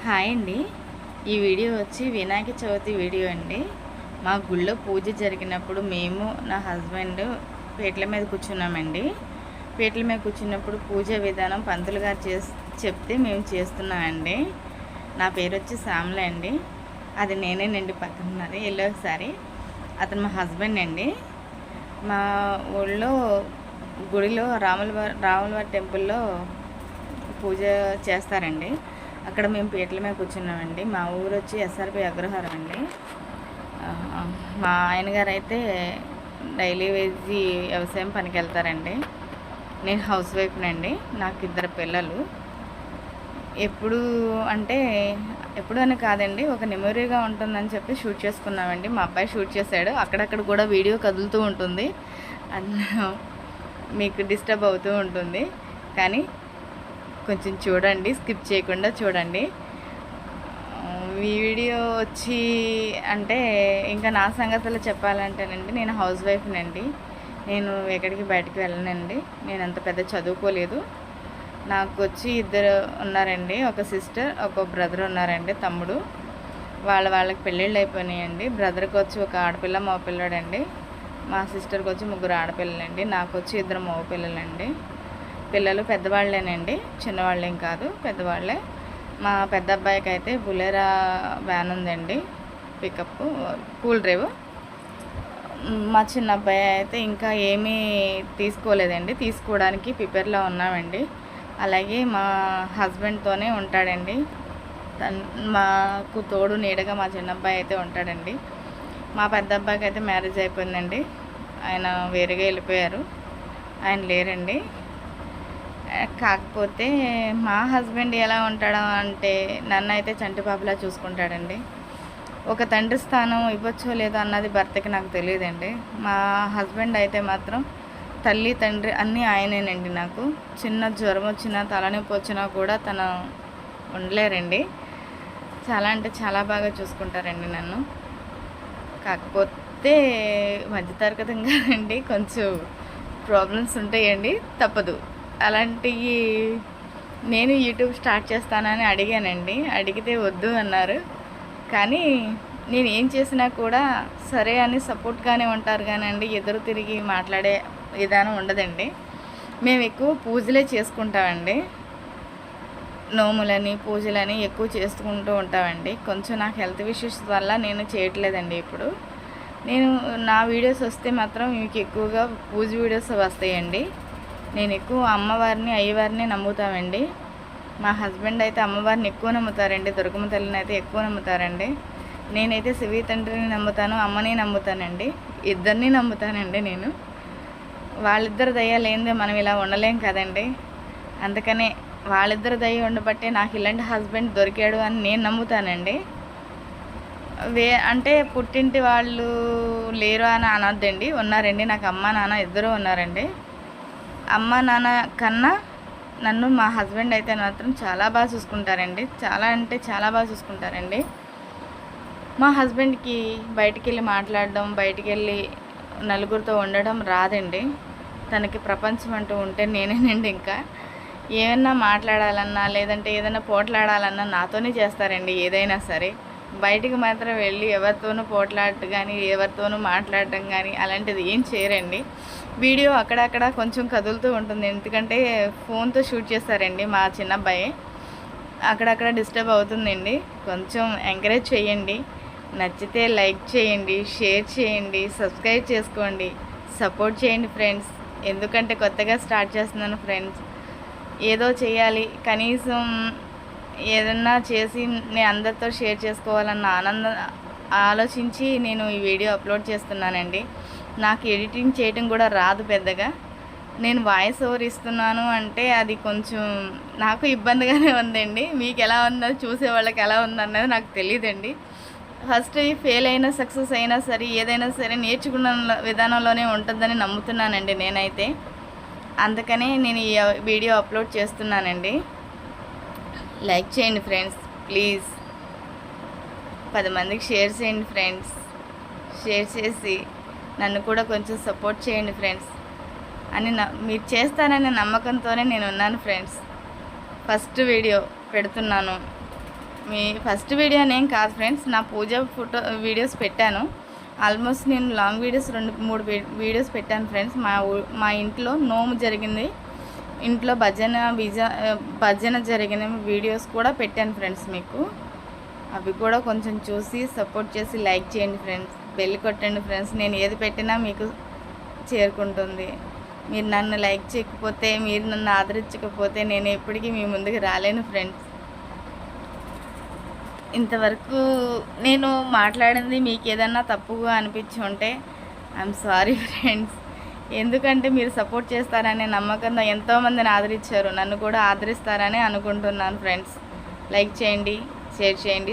Hi అండి. ఈ video వచ్చి వినాయక చవితి వీడియో అండి. మా గుళ్ళో పూజ జరిగినప్పుడు మేము నా హస్బెండ్ పీటల మీద కూర్చున్నామండి. పీటల మీద కూర్చున్నప్పుడు పూజ విధానం పంతులు గారు చెప్తే మేము చేస్తున్నామండి. నా పేరు వచ్చి శ్యామల అండి. అది నేనేనండి, పక్కన ఉన్నది ఎల్లో సారీ. అతను మా హస్బెండ్ అండి. మా ఊళ్ళో గుడిలో రాములవారి టెంపుల్లో పూజ చేస్తారండి. అక్కడ మేము పీటల మీద కూర్చున్నామండి. మా ఊరు వచ్చి ఎస్ఆర్పి అగ్రహారం అండి. మా ఆయనగారు అయితే డైలీ వేజీ వ్యవసాయం పనికి వెళ్తారండి. నేను హౌస్ వైఫ్నండి. నాకు 2 పిల్లలు. ఎప్పుడు అంటే ఎప్పుడు అని కాదండి, ఒక మెమొరీగా ఉంటుందని చెప్పి షూట్ చేసుకున్నామండి. మా అబ్బాయి షూట్ చేశాడు. అక్కడక్కడ కూడా వీడియో కదులుతూ ఉంటుంది, మీకు డిస్టర్బ్ అవుతూ ఉంటుంది, కానీ కొంచెం చూడండి, స్కిప్ చేయకుండా చూడండి. వీడియో వచ్చి అంటే ఇంకా నా సంగతులు చెప్పాలంటేనండి, నేను హౌస్ వైఫ్నండి. నేను ఎక్కడికి బయటికి వెళ్ళనండి. నేను అంత పెద్ద చదువుకోలేదు. నాకు వచ్చి 2 ఉన్నారండి. ఒక సిస్టర్, ఒక బ్రదర్ ఉన్నారండి, తమ్ముడు. వాళ్ళకి పెళ్ళిళ్ళు అయిపోయినాయండి. బ్రదర్కి వచ్చి ఒక ఆడపిల్ల, మగ పిల్లడండి. మా సిస్టర్కి వచ్చి 3 ఆడపిల్లలండి. నాకు వచ్చి 2 మగ పిల్లలండి. పిల్లలు పెద్దవాళ్ళేనండి, చిన్నవాళ్ళేం కాదు, పెద్దవాళ్ళే. మా పెద్ద అబ్బాయికి అయితే బులెరా వ్యాన్ ఉందండి, పికప్, కూల్ డ్రైవ్. మా చిన్న అబ్బాయి అయితే ఇంకా ఏమీ తీసుకోలేదండి, తీసుకోవడానికి ప్రిపేర్లో ఉన్నామండి. అలాగే మా హస్బెండ్తోనే ఉంటాడండి. మాకు తోడు నీడగా మా చిన్న అబ్బాయి అయితే ఉంటాడండి. మా పెద్ద అబ్బాయికి అయితే మ్యారేజ్ అయిపోయిందండి. ఆయన వేరేగా వెళ్ళిపోయారు, ఆయన లేరండి. కాకపోతే మా హస్బెండ్ ఎలా ఉంటాడో అంటే నన్ను అయితే చంటి పాపలా చూసుకుంటాడండి. ఒక తండ్రి స్థానం ఇవ్వచ్చో లేదో అన్నది భర్తకి నాకు తెలియదండి. మా హస్బెండ్ అయితే మాత్రం తల్లి తండ్రి అన్నీ ఆయనేనండి. నాకు చిన్న జ్వరం వచ్చినా, తలనొప్పి వచ్చినా కూడా తను ఉండలేరండి. చాలా అంటే చాలా బాగా చూసుకుంటారండి నన్ను. కాకపోతే మధ్యతరగతి కదండి, కొంచెం ప్రాబ్లమ్స్ ఉంటాయండి, తప్పదు. అలాంటివి నేను యూట్యూబ్ స్టార్ట్ చేస్తానని అడిగానండి. అడిగితే వద్దు అన్నారు. కానీ నేను ఏం చేసినా కూడా సరే అని సపోర్ట్గానే ఉంటారు కానండి, ఎదురు తిరిగి మాట్లాడే విధానం ఉండదండి. మేము ఎక్కువ పూజలే చేసుకుంటామండి. నోములని, పూజలని ఎక్కువ చేసుకుంటూ ఉంటామండి. కొంచెం నాకు హెల్త్ ఇష్యూస్ వల్ల నేను చేయట్లేదండి. ఇప్పుడు నేను నా వీడియోస్ వస్తే మాత్రం మీకు ఎక్కువగా పూజ వీడియోస్ వస్తాయండి. నేను ఎక్కువ అమ్మవారిని, అయ్యవారిని నమ్ముతామండి. మా హస్బెండ్ అయితే అమ్మవారిని ఎక్కువ నమ్ముతారండి, దుర్గమ్మ తల్లిని అయితే ఎక్కువ నమ్ముతారండి. నేనైతే శివి తండ్రిని నమ్ముతాను, అమ్మని నమ్ముతానండి, ఇద్దరిని నమ్ముతానండి. నేను వాళ్ళిద్దరు దయ లేనిదే మనం ఇలా ఉండలేం కదండి. అందుకనే వాళ్ళిద్దరు దయ ఉండబట్టే నాకు ఇలాంటి హస్బెండ్ దొరికాడు అని నేను నమ్ముతానండి. అంటే పుట్టింటి వాళ్ళు లేరు అని అనొద్దండి, ఉన్నారండి. నాకు అమ్మ నాన్న ఇద్దరు ఉన్నారండి. అమ్మ నాన్న కన్నా నన్ను మా హస్బెండ్ అయితే మాత్రం చాలా బాగా చూసుకుంటారండి. చాలా అంటే చాలా బాగా చూసుకుంటారండి. మా హస్బెండ్కి బయటికి వెళ్ళి మాట్లాడడం, బయటికి వెళ్ళి నలుగురితో ఉండడం రాదండి. తనకి ప్రపంచం అంటూ ఉంటే నేనేనండి. ఇంకా ఏమన్నా మాట్లాడాలన్నా, లేదంటే ఏదైనా పోట్లాడాలన్నా నాతోనే చేస్తారండి. ఏదైనా సరే బయటికి మాత్రం వెళ్ళి ఎవరితోనూ పోట్లాడటం కానీ, ఎవరితోనూ మాట్లాడటం కానీ అలాంటిది ఏం చేయరండి. వీడియో అక్కడక్కడ కొంచెం కదులుతూ ఉంటుంది, ఎందుకంటే ఫోన్తో షూట్ చేస్తారండి మా చిన్నబ్బాయి. అక్కడక్కడ డిస్టర్బ్ అవుతుందండి. కొంచెం ఎంకరేజ్ చేయండి. నచ్చితే లైక్ చేయండి, షేర్ చేయండి, సబ్స్క్రైబ్ చేసుకోండి, సపోర్ట్ చేయండి ఫ్రెండ్స్. ఎందుకంటే కొత్తగా స్టార్ట్ చేస్తున్నాను ఫ్రెండ్స్. ఏదో చేయాలి, కనీసం ఏదన్నా చేసి నేను అందరితో షేర్ చేసుకోవాలన్న ఆలోచించి నేను ఈ వీడియో అప్లోడ్ చేస్తున్నానండి. నాకు ఎడిటింగ్ చేయడం కూడా రాదు పెద్దగా. నేను వాయిస్ ఓవర్ ఇస్తున్నాను అంటే అది కొంచెం నాకు ఇబ్బందిగానే ఉందండి. మీకు ఎలా ఉందో, చూసే వాళ్ళకి ఎలా ఉందన్నది నాకు తెలియదండి. ఫస్ట్ ఫెయిల్ అయినా సక్సెస్ అయినా సరే, ఏదైనా సరే నేర్చుకున్న విధానంలోనే ఉంటుందని నమ్ముతున్నానండి నేనైతే. అందుకనే నేను ఈ వీడియో అప్లోడ్ చేస్తున్నానండి. లైక్ చేయండి ఫ్రెండ్స్, ప్లీజ్. 10 మందికి షేర్ చేయండి ఫ్రెండ్స్. షేర్ చేసి నన్ను కూడా కొంచెం సపోర్ట్ చేయండి ఫ్రెండ్స్ అని మీరు చేస్తారనే నమ్మకంతోనే నేను ఉన్నాను ఫ్రెండ్స్. ఫస్ట్ వీడియో పెడుతున్నాను. మీ ఫస్ట్ వీడియో నేం కాదు ఫ్రెండ్స్, నా పూజ ఫోటో వీడియోస్ పెట్టాను. ఆల్మోస్ట్ నేను లాంగ్ వీడియోస్ 2-3 వీడియోస్ పెట్టాను ఫ్రెండ్స్. మా ఇంట్లో నోము జరిగింది, ఇంట్లో భజన జరిగిన వీడియోస్ కూడా పెట్టాను ఫ్రెండ్స్. మీకు అవి కూడా కొంచెం చూసి సపోర్ట్ చేసి లైక్ చేయండి ఫ్రెండ్స్. బెల్ కొట్టండి ఫ్రెండ్స్. నేను ఏది పెట్టినా మీకు చేరుకుంటుంది. మీరు నన్ను లైక్ చేయకపోతే, మీరు నన్ను ఆదరించకపోతే నేను ఎప్పటికీ మీ ముందుకు రాలేను ఫ్రెండ్స్. ఇంతవరకు నేను మాట్లాడింది మీకు ఏదన్నా తప్పుగా అనిపించి ఉంటే ఐఎమ్ సారీ ఫ్రెండ్స్. ఎందుకంటే మీరు సపోర్ట్ చేస్తారనే నమ్మకంతో ఎంతోమందిని ఆదరించారు, నన్ను కూడా ఆదరిస్తారని అనుకుంటున్నాను ఫ్రెండ్స్. లైక్ చేయండి, షేర్ చేయండి.